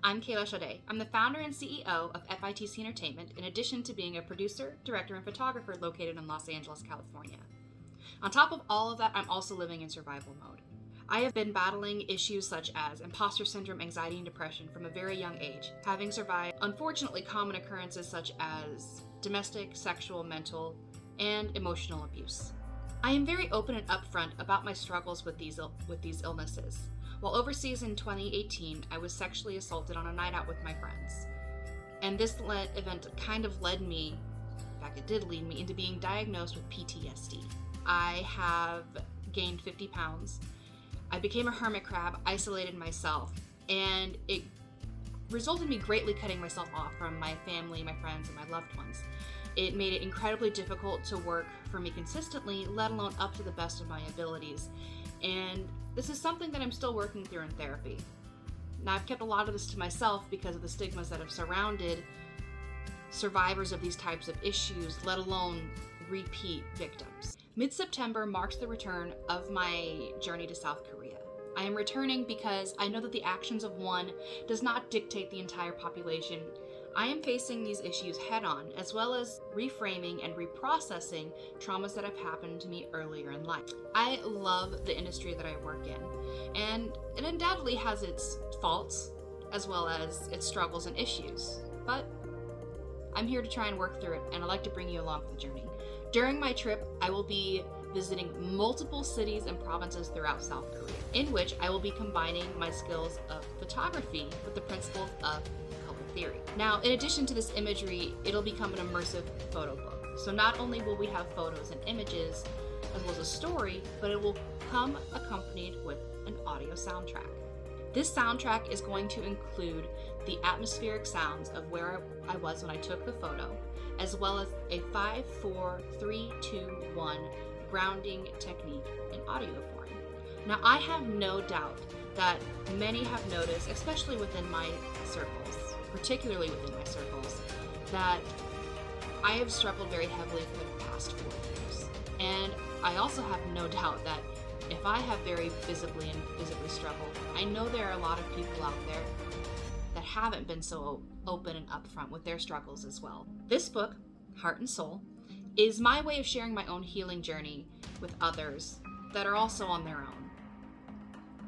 I'm Kayla ShaDay. I'm the founder and CEO of FITC Entertainment, in addition to being a producer, director, and photographer located in Los Angeles, California. On top of all of that, I'm also living in survival mode. I have been battling issues such as imposter syndrome, anxiety, and depression from a very young age, having survived, unfortunately, common occurrences such as domestic, sexual, mental, and emotional abuse. I am very open and upfront about my struggles with these illnesses. While overseas in 2018, I was sexually assaulted on a night out with my friends. And this event kind of led me, in fact it did lead me, into being diagnosed with PTSD. I have gained 50 pounds. I became a hermit crab, isolated myself, and it resulted in me greatly cutting myself off from my family, my friends, and my loved ones. It made it incredibly difficult to work for me consistently, let alone up to the best of my abilities. And this is something that I'm still working through in therapy. Now, I've kept a lot of this to myself because of the stigmas that have surrounded survivors of these types of issues, let alone repeat victims. Mid-September marks the return of my journey to South Korea. I am returning because I know that the actions of one does not dictate the entire population. I am facing these issues head-on, as well as reframing and reprocessing traumas that have happened to me earlier in life. I love the industry that I work in, and it undoubtedly has its faults, as well as its struggles and issues, but I'm here to try and work through it, and I'd like to bring you along for the journey. During my trip, I will be visiting multiple cities and provinces throughout South Korea, in which I will be combining my skills of photography with the principles of color theory. Now, in addition to this imagery, it'll become an immersive photo book. So not only will we have photos and images, as well as a story, but it will come accompanied with an audio soundtrack. This soundtrack is going to include the atmospheric sounds of where I was when I took the photo, as well as a 5, 4, 3, 2, 1 grounding technique in audio form. Now, I have no doubt that many have noticed, especially within my circles, particularly within my circles, that I have struggled very heavily for the past 4 years. And I also have no doubt that if I have very visibly struggled, I know there are a lot of people out there that haven't been so open and upfront with their struggles as well. This book, Heart and Soul, is my way of sharing my own healing journey with others that are also on their own.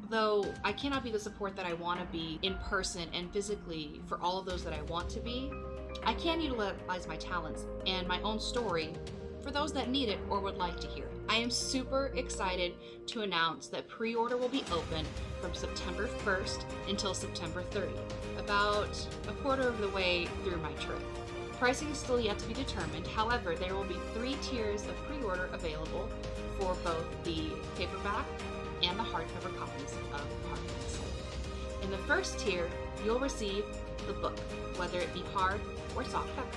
Though I cannot be the support that I want to be in person and physically for all of those that I want to be, I can utilize my talents and my own story for those that need it or would like to hear it. I am super excited to announce that pre-order will be open from September 1st until September 30th, about a quarter of the way through my trip. Pricing is still yet to be determined. However, there will be 3 tiers of pre-order available for both the paperback and the hardcover copies of Heart and Soul. In the first tier, you'll receive the book, whether it be hard or soft cover.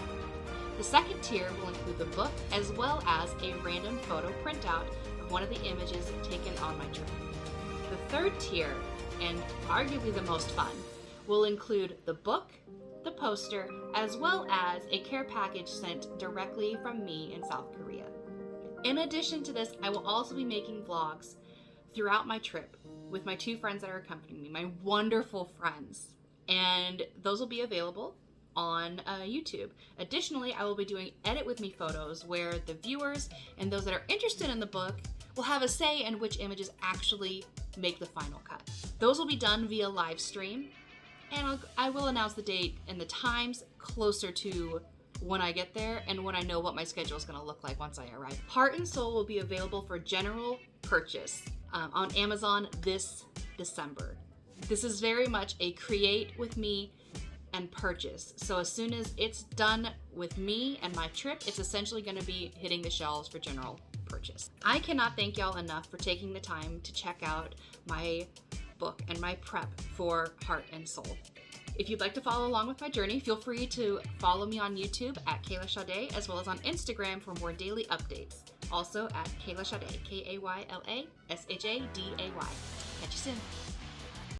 The second tier will include the book as well as a random photo printout of one of the images taken on my trip. The third tier, and arguably the most fun, will include the book, the poster, as well as a care package sent directly from me in South Korea. In addition to this, I will also be making vlogs throughout my trip with my 2 friends that are accompanying me, my wonderful friends, and those will be available on YouTube. Additionally, I will be doing edit with me photos where the viewers and those that are interested in the book will have a say in which images actually make the final cut. Those will be done via live stream, and I will announce the date and the times closer to when I get there and when I know what my schedule is going to look like once I arrive. Heart and Soul will be available for general purchase on Amazon this December. This is very much a create with me and purchase. So as soon as it's done with me and my trip, it's essentially going to be hitting the shelves for general purchase. I cannot thank y'all enough for taking the time to check out my book and my prep for Heart and Soul. If you'd like to follow along with my journey, feel free to follow me on YouTube at Kayla ShaDay, as well as on Instagram for more daily updates. Also at Kayla ShaDay, Kayla ShaDay. Catch you soon.